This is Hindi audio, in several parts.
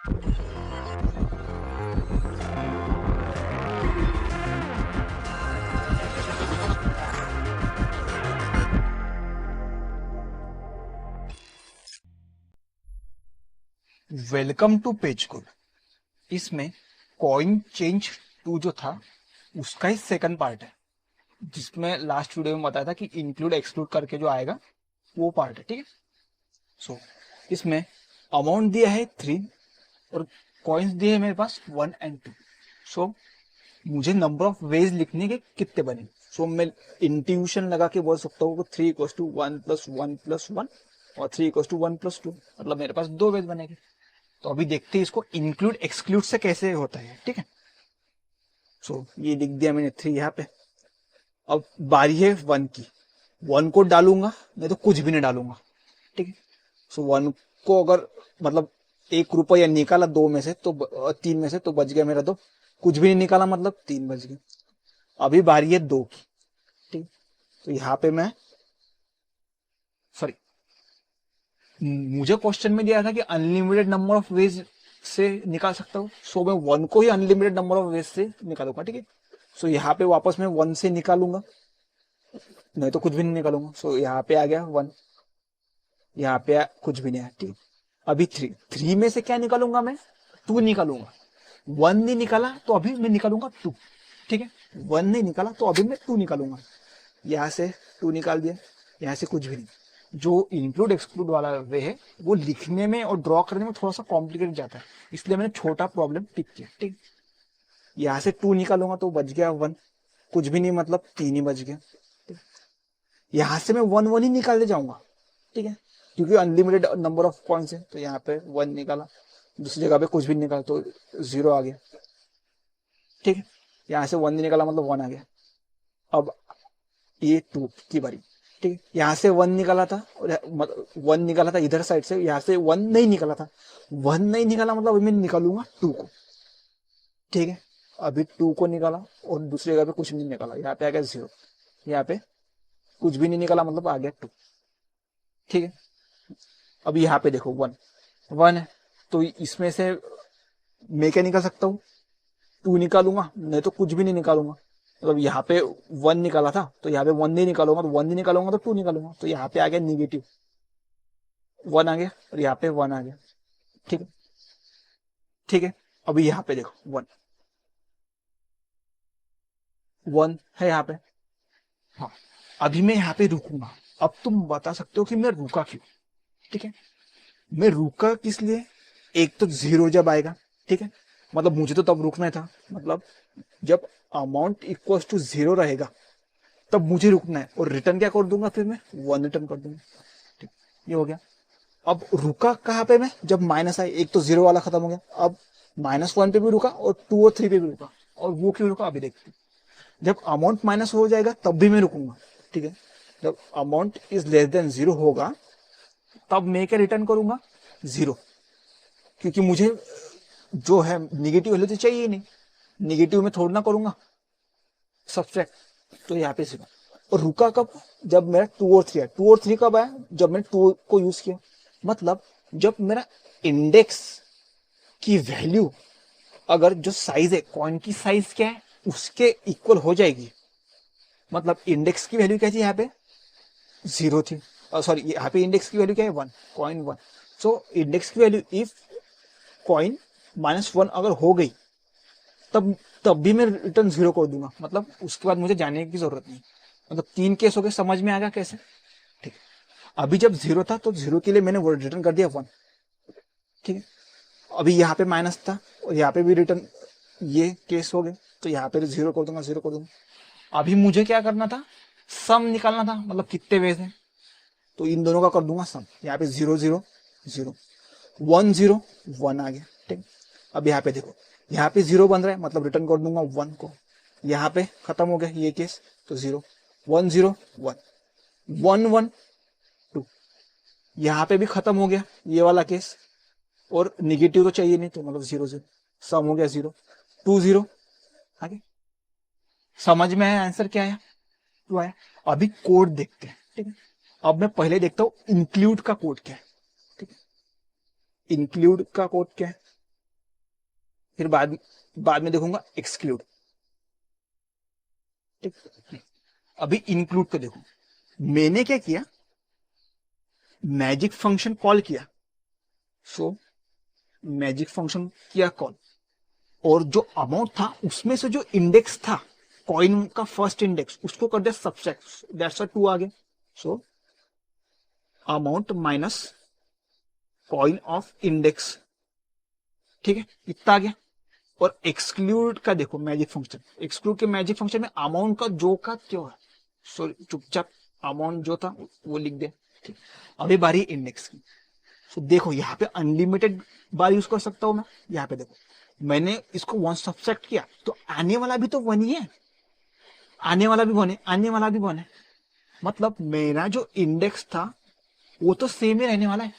Welcome to page code. इसमें कॉइन चेंज टू जो था उसका ही सेकंड पार्ट है, जिसमें लास्ट वीडियो में बताया था कि इंक्लूड एक्सक्लूड करके जो आएगा वो पार्ट है। ठीक है। सो इसमें अमाउंट दिया है 3 और कॉइन्स दिए है मेरे पास 1 एंड 2। सो मुझे नंबर ऑफ वेज लिखने के कितने बने। सो मैं इंट्यूशन लगा के बोल सकता हूँ 3 = 1 + 1 + 1 और 3 = 1 + 2, मतलब मेरे पास 2 वेज बनेंगे। तो अभी देखते हैं इसको इंक्लूड एक्सक्लूड से कैसे होता है। ठीक है। सो ये लिख दिया मैंने 3 यहाँ पे। अब बारी है 1 की। 1 को डालूंगा, नहीं तो कुछ भी नहीं डालूंगा। ठीक है। सो 1 को अगर मतलब 1 रुपया निकाला 2 में से तो 3 में से तो बच गया मेरा 2। कुछ भी नहीं निकाला मतलब 3 बच गए। अभी बारी है 2 की। ठीक। तो यहाँ पे मैं सॉरी मुझे क्वेश्चन में दिया था कि अनलिमिटेड नंबर ऑफ वेज से निकाल सकता हूँ। सो मैं 1 को ही अनलिमिटेड नंबर ऑफ वेज से निकालूंगा। ठीक है। सो यहाँ पे वापस मैं 1 से निकालूंगा, नहीं तो कुछ भी नहीं निकालूंगा। सो यहाँ पे आ गया 1, यहाँ पे कुछ भी नहीं आया। ठीक। अभी 3 में से क्या निकालूंगा मैं? 2 निकालूंगा। 1 नहीं निकाला तो अभी मैं निकालूंगा 2। ठीक है। 1 नहीं निकाला तो अभी मैं 2 निकालूंगा। यहाँ से 2 निकाल दिया, यहाँ से कुछ भी नहीं। जो इंक्लूड एक्सक्लूड वाला वे है वो लिखने में और ड्रॉ करने में थोड़ा सा कॉम्प्लिकेटेड जाता है, इसलिए मैंने छोटा प्रॉब्लम पिक किया। ठीक। यहाँ से 2 निकालूंगा तो बच गया 1, कुछ भी नहीं मतलब 3 ही बच गया। यहाँ से मैं 1 ही निकालते जाऊंगा। ठीक है। क्योंकि अनलिमिटेड नंबर ऑफ कॉइन्स है, तो यहाँ पे 1 निकाला, दूसरी जगह पे कुछ भी निकाला तो 0 आ गया। ठीक है। यहाँ से 1 नहीं निकाला मतलब 1 आ गया। अब ये 2 की बारी। ठीक है। यहाँ से 1 निकाला था और 1 निकाला था इधर साइड से, यहाँ से 1 नहीं निकाला था। 1 नहीं निकाला मतलब अभी मैं निकालूंगा 2 को। ठीक है। अभी 2 को निकाला और दूसरी जगह पे कुछ नहीं निकाला, यहाँ पे आ गया 0। यहाँ पे कुछ भी नहीं निकाला मतलब आ गया 2। ठीक है। अभी यहाँ पे देखो 1 है, तो इसमें से मैं क्या निकाल सकता हूँ? 2 निकालूंगा, नहीं तो कुछ भी नहीं निकालूंगा। मतलब यहाँ पे 1 निकाला था तो यहाँ पे 1 नहीं निकालूंगा, तो 1 नहीं निकालूंगा तो 2 निकालूंगा। तो यहाँ पे आ गया निगेटिव 1 आ गया और यहाँ पे 1 आ गया। ठीक है। ठीक है। अभी यहाँ पे देखो 1 है यहाँ पे। हाँ। अभी मैं यहाँ पे रुकूंगा। अब तुम बता सकते हो कि मैं रुका क्यों। ठीक है। मैं रुका किस लिए? एक तो 0 जब आएगा, ठीक है, मतलब मुझे तो तब रुकना था, मतलब जब अमाउंट इक्वल टू 0 रहेगा तब मुझे रुकना है। और रिटर्न क्या कर दूंगा फिर मैं? 1 रिटर्न कर दूंगा। ठीक। ये हो गया। अब रुका कहाँ पे मैं? जब माइनस आए, एक तो 0 वाला खत्म हो गया। अब -1 पे भी रुका और 2 और 3 पे भी रुका। और वो क्यों रुका अभी देखते। जब अमाउंट माइनस हो जाएगा तब भी मैं रुकूंगा। ठीक है। जब अमाउंट इज लेस देन 0 होगा तब मैं क्या रिटर्न करूंगा? 0। क्योंकि मुझे जो है निगेटिव वैल्यू तो चाहिए ही नहीं, निगेटिव में थोड़ा ना करूंगा सब्सट्रैक्ट। तो यहाँ पे 0। और रुका कब? जब मेरा 2 और 3 है। 2 और 3 कब आया? जब मैंने 2 को यूज किया। मतलब जब मेरा इंडेक्स की वैल्यू, अगर जो साइज है कॉइन की साइज क्या है उसके इक्वल हो जाएगी। मतलब इंडेक्स की वैल्यू क्या थी यहाँ पे? 0 थी। सॉरी, यहाँ पे इंडेक्स की वैल्यू क्या है? 1, कॉइन 1। सो इंडेक्स की वैल्यू इफ कॉइन -1 अगर हो गई तब तब भी मैं रिटर्न 0 कर दूंगा। मतलब उसके बाद मुझे जाने की जरूरत नहीं। मतलब 3 केस हो गए। समझ में आ गया कैसे? ठीक है। अभी जब 0 था तो 0 के लिए मैंने रिटर्न कर दिया 1। ठीक है। अभी यहाँ पे माइनस था और यहाँ पे भी रिटर्न, ये केस हो गए, तो यहाँ पे 0 कर दूंगा, 0 कर दूंगा। अभी मुझे क्या करना था? सम निकालना था, मतलब कितने वेज है, तो इन दोनों का कर दूंगा सम। यहाँ पे 0 0 0, 1 0 1 आ गया। ठीक। अब यहाँ पे देखो, यहाँ पे 0 बन रहा है, मतलब रिटर्न कर दूंगा 1 को। यहाँ पे खत्म हो गया ये केस, तो 0 1 0 1 1 1 2। यहाँ पे भी खत्म हो गया ये वाला केस, और निगेटिव तो चाहिए नहीं, तो मतलब 0 0, सम हो गया 0 2 0। आगे समझ में आया? आंसर क्या आया? 2 आया। अभी कोड देखते हैं। ठीक है। अब मैं पहले देखता हूं इंक्लूड का कोड क्या है। ठीक है। इंक्लूड का कोड क्या है? फिर बाद में देखूंगा एक्सक्लूड। ठीक, अभी इंक्लूड को देखो, मैंने क्या किया, मैजिक फंक्शन कॉल किया। सो मैजिक फंक्शन किया कॉल, और जो अमाउंट था उसमें से जो इंडेक्स था कॉइन का फर्स्ट इंडेक्स, उसको कर दिया सब्सट्रैक्ट, दैट्स अ 2 आ गया। So amount minus coin of index, ठीक है, इतना आ गया। और एक्सक्लूड का देखो मैजिक फंक्शन, एक्सक्लूड के मैजिक फंक्शन में अमाउंट का क्यों है, सो चुपचाप अमाउंट जो था वो लिख दे। ठीक, अभी बारी इंडेक्स की। सो देखो यहाँ पे अनलिमिटेड बार यूज कर सकता हूं मैं। यहाँ पे देखो, मैंने इसको 1 सब्सट्रैक्ट किया तो आने वाला भी तो 1 ही है, आने वाला भी 1 है, आने वाला भी 1 है, मतलब मेरा जो इंडेक्स था वो तो सेम ही रहने वाला है।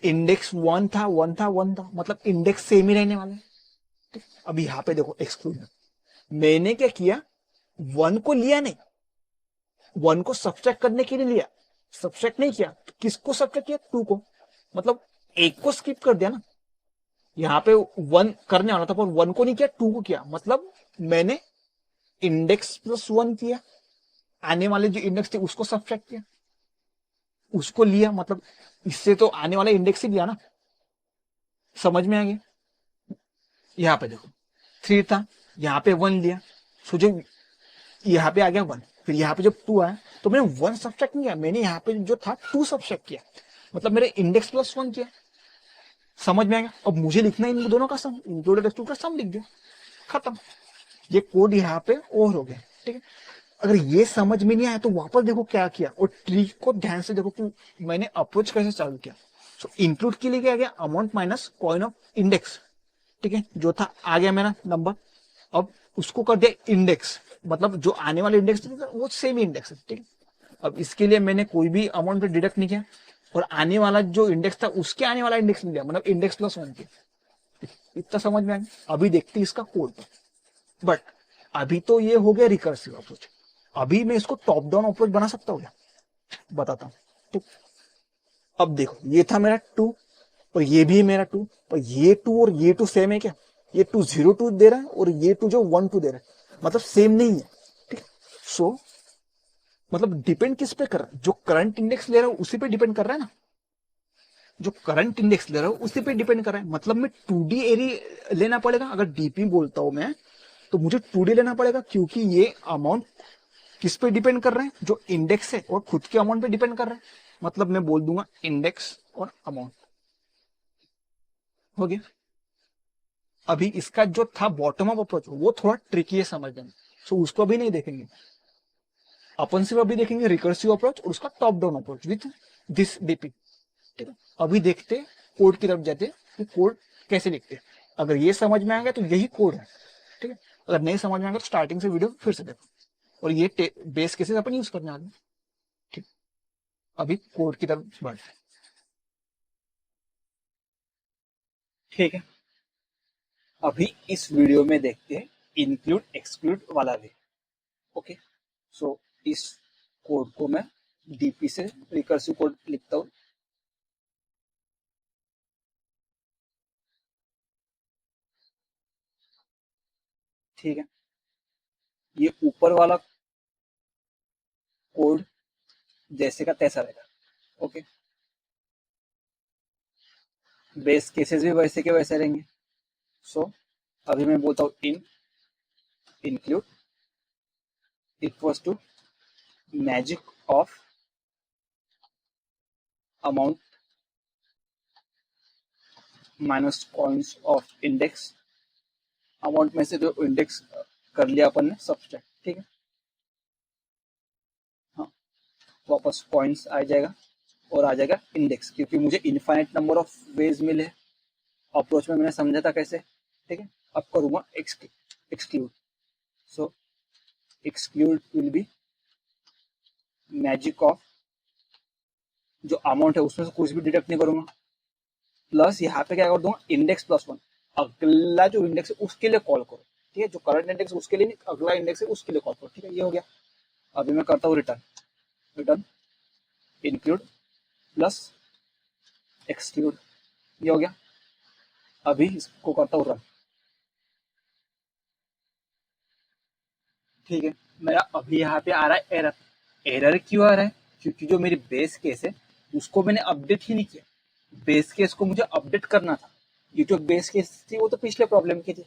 इंडेक्स 1 था, 1 था, 1 था, मतलब इंडेक्स सेम ही रहने वाला है। ठीक? अब यहाँ पे देखो एक्सक्लूड, मैंने क्या किया, 1 को लिया नहीं, 1 को सब्सट्रैक्ट करने के लिए लिया, सब्सट्रैक्ट नहीं किया तो किसको सब्सट्रैक्ट किया, 2 को, मतलब एक को स्किप कर दिया ना। यहाँ पे 1 करने वाला था पर 1 को नहीं किया, 2 को किया, मतलब मैंने इंडेक्स प्लस 1 किया, आने वाले जो इंडेक्स थे उसको सब्सट्रैक्ट किया, उसको लिया, मतलब इससे तो आने वाला इंडेक्स ही लिया ना। समझ में आ गया। यहाँ पे देखो 3 था, यहाँ पे 1 लिया, सो जो यहाँ पे आ गया 1, फिर यहाँ पे जब 2 आया तो मैंने 1 सब्सट्रैक्ट नहीं किया, मैंने यहाँ पे जो था 2 सब्सट्रैक्ट किया, मतलब मेरे इंडेक्स प्लस 1 किया। समझ में आ गया। अब मुझे लिखना है इन दोनों का सम, इंक्लूडेड एक्सक्लूड का सम लिख दिया, खत्म। ये कोड यहाँ पे ओवर हो गया। ठीक है, अगर ये समझ में नहीं आया तो वापस देखो क्या किया, और ट्री को ध्यान से देखो कि मैंने अप्रोच कैसे चालू किया। सो इंक्लूड के लिए क्या आ गया, amount minus coin of index, ठीक है, जो था आ गया मेरा नंबर। अब उसको कर दिया इंडेक्स, मतलब जो आने वाले इंडेक्स थे वो सेम ही इंडेक्स है। ठीक है, अब इसके लिए मैंने कोई भी अमाउंट पे डिडक्ट नहीं किया, और आने वाला जो इंडेक्स था उसके आने वाला इंडेक्स नहीं लिया, मतलब इंडेक्स प्लस 1 के। इतना समझ में आ गया। अभी देखते हैं इसका कोड, बट अभी तो ये हो गया रिकर्सिव अप्रोच। अभी मैं इसको टॉप डाउन अप्रोच बना सकता हूँ क्या, बताता हूँ। ठीक, अब देखो ये था मेरा 2, और ये भी मेरा 2, और ये 2 और ये 2 सेम है क्या, ये 2 0 2 दे रहा है और ये 2 जो 1 2 दे रहा है, मतलब सेम नहीं है। ठीक, सो मतलब डिपेंड किस पे कर रहा है, जो करंट इंडेक्स ले रहा हूं उसी पे डिपेंड कर रहा है ना, जो करंट इंडेक्स ले रहा हूं उसी पे डिपेंड कर रहा है, मतलब मैं 2D एरी लेना पड़ेगा। अगर डीपी बोलता हूं मैं तो मुझे 2D लेना पड़ेगा, क्योंकि ये अमाउंट किस पे डिपेंड कर रहे हैं, जो इंडेक्स है और खुद के अमाउंट पे डिपेंड कर रहे हैं, मतलब मैं बोल दूंगा इंडेक्स और अमाउंट। हो गया। अभी इसका जो था बॉटम अप अप्रोच वो थोड़ा ट्रिकी है समझने में, सो उसको अभी नहीं देखेंगे। अपन सिर्फ अभी देखेंगे रिकर्सिव अप्रोच और उसका top down approach with this DP. ठीक है, अभी देखते कोड की तरफ जाते कि कोड कैसे लिखते हैं। अगर ये समझ में आ गया तो यही कोड है। ठीक है, अगर नहीं समझ में आ गया तो स्टार्टिंग से वीडियो फिर से देखो, और ये बेस केसेस अपन यूज करने वाले हैं। ठीक, अभी कोड की तरफ बढ़। ठीक है, अभी इस वीडियो में देखते हैं इंक्लूड एक्सक्लूड वाला वे। ओके, सो इस कोड को मैं डीपी से रिकर्सिव कोड लिखता हूं। ठीक है, ये ऊपर वाला कोड जैसे का तैसा रहेगा। ओके, बेस केसेस भी वैसे के वैसे रहेंगे। सो अभी मैं बोलता हूँ include equals to magic of amount minus coins of index. Amount में से जो इंडेक्स कर लिया अपन ने सब्सट्रैक्ट। ठीक है, हाँ, वापस कॉइन्स आ जाएगा और आ जाएगा इंडेक्स, क्योंकि मुझे इनफाइनाइट नंबर ऑफ वेज मिले अप्रोच में, मैंने समझा था कैसे। ठीक है, अब करूंगा exclude. So exclude will be magic of, जो अमाउंट है उसमें से कुछ भी डिडक्ट नहीं करूंगा, प्लस यहाँ पे क्या कर दूंगा, इंडेक्स प्लस 1, अगला जो इंडेक्स है उसके लिए कॉल करो। ठीक है, जो करंट इंडेक्स है उसके लिए नहीं, अगला इंडेक्स है उसके लिए कॉल करो। ठीक है, ये हो गया। अभी मैं करता हूँ return, return include plus exclude, ये हो गया। अभी इसको करता हूँ रन। ठीक है, मेरा अभी यहाँ पे आ रहा है एरर। एरर क्यों आ रहा है? क्योंकि जो मेरी बेस केस है उसको मैंने अपडेट ही नहीं किया। बेस केस को मुझे अपडेट करना था। ये जो बेस केस थी वो तो पिछले प्रॉब्लम की थी,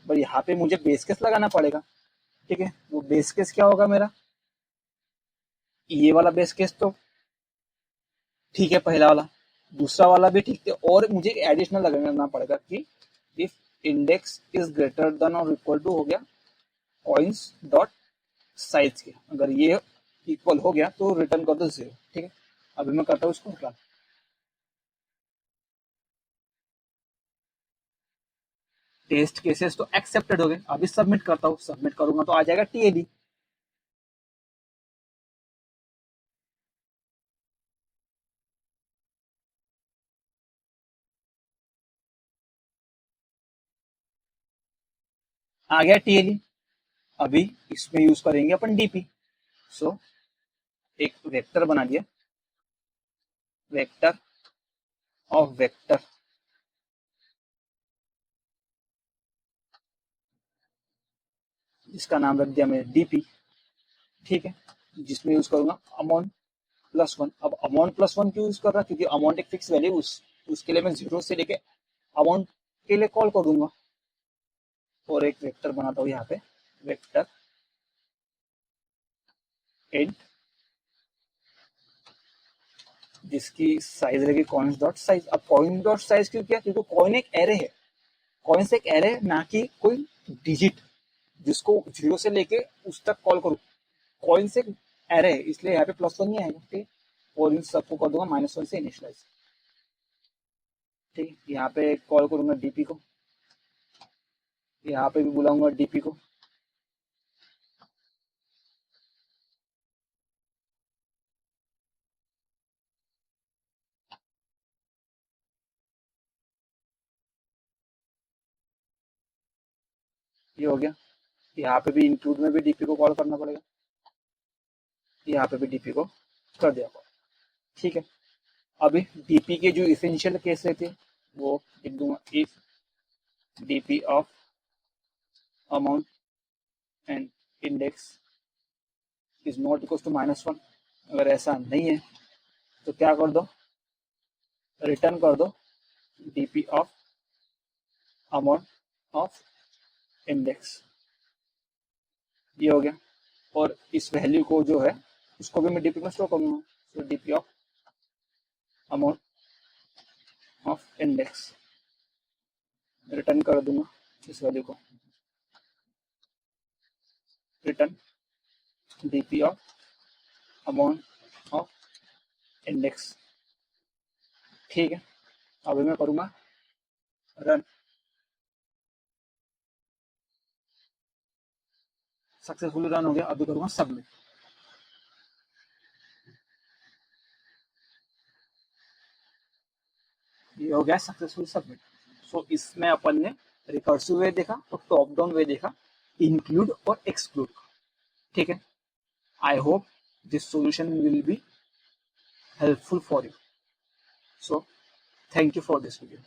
पर यहाँ पे मुझे बेस केस लगाना पड़ेगा। ठीक है, वो बेस केस क्या होगा मेरा? ये वाला बेस केस तो ठीक है, पहला वाला। दूसरा वाला भी ठीक है, और मुझे एक एडिशनल लगाना पड़ेगा कि if index is greater than और इक्वल टू हो गया कॉइन्स डॉट साइज के, अगर ये इक्वल हो गया तो रिटर्न कर दो 0। ठीक है, अभी मैं करता हूँ इसको रन। टेस्ट केसेस तो एक्सेप्टेड हो गए। अभी सबमिट करता हूँ, सबमिट करूंगा तो आ जाएगा टीएडी। आ गया टीएडी। अभी इसमें यूज करेंगे अपन डीपी। सो एक वेक्टर बना दिया, वेक्टर ऑफ वेक्टर, इसका नाम रख दिया मैंने डीपी। ठीक है, जिसमें यूज करूंगा अमाउंट प्लस वन। अब अमाउंट प्लस वन क्यों यूज कर रहा? क्योंकि अमाउंट एक फिक्स वैल्यू, उसके लिए मैं 0 से लेके अमाउंट के लिए कॉल कर दूंगा। और एक वेक्टर बनाता हूँ यहाँ पे, वेक्टर इंट, जिसकी साइज रहेगी कॉइन्स डॉट साइज। अब कॉइन डॉट साइज क्यों किया? क्योंकि कॉइन एक एरे है। कॉइन एक एरे है, ना कि कोई डिजिट जिसको 0 से लेके उस तक कॉल करूँ। कॉइन एक एरे है, इसलिए यहाँ पे प्लस वन ही आएगा। ठीक, और इन सबको कर दूंगा -1 से इनिशियलाइज। ठीक, यहाँ पे कॉल करूंगा डीपी को, यहाँ पे भी बुलाऊंगा डीपी को। ये हो गया। यहाँ पे भी इंक्लूड में भी डीपी को कॉल करना पड़ेगा, यहाँ पे भी डीपी को कर दिया। ठीक है, अभी डीपी के जो इसेंशियल केस रहते हैं वो लिख दूंगा, if DP of amount and index is not equal to -1। अगर ऐसा नहीं है तो क्या कर दो, रिटर्न कर दो DP of amount of index. ये हो गया। और इस वैल्यू को जो है उसको भी मैं डीपी में स्टोर करूंगा। तो DP of amount of index, return कर दूंगा इस वैल्यू को, return DP of amount of index. ठीक है, अभी मैं करूंगा रन। सक्सेसफुली रन हो गया। अभी करूंगा सबमिट। ये हो गया सक्सेसफुल सबमिट। सो इसमें अपन ने रिकर्सिव वे देखा और टॉप डाउन वे देखा, इंक्लूड और एक्सक्लूड। ठीक है, I hope this solution will be helpful for you. So thank you for this video.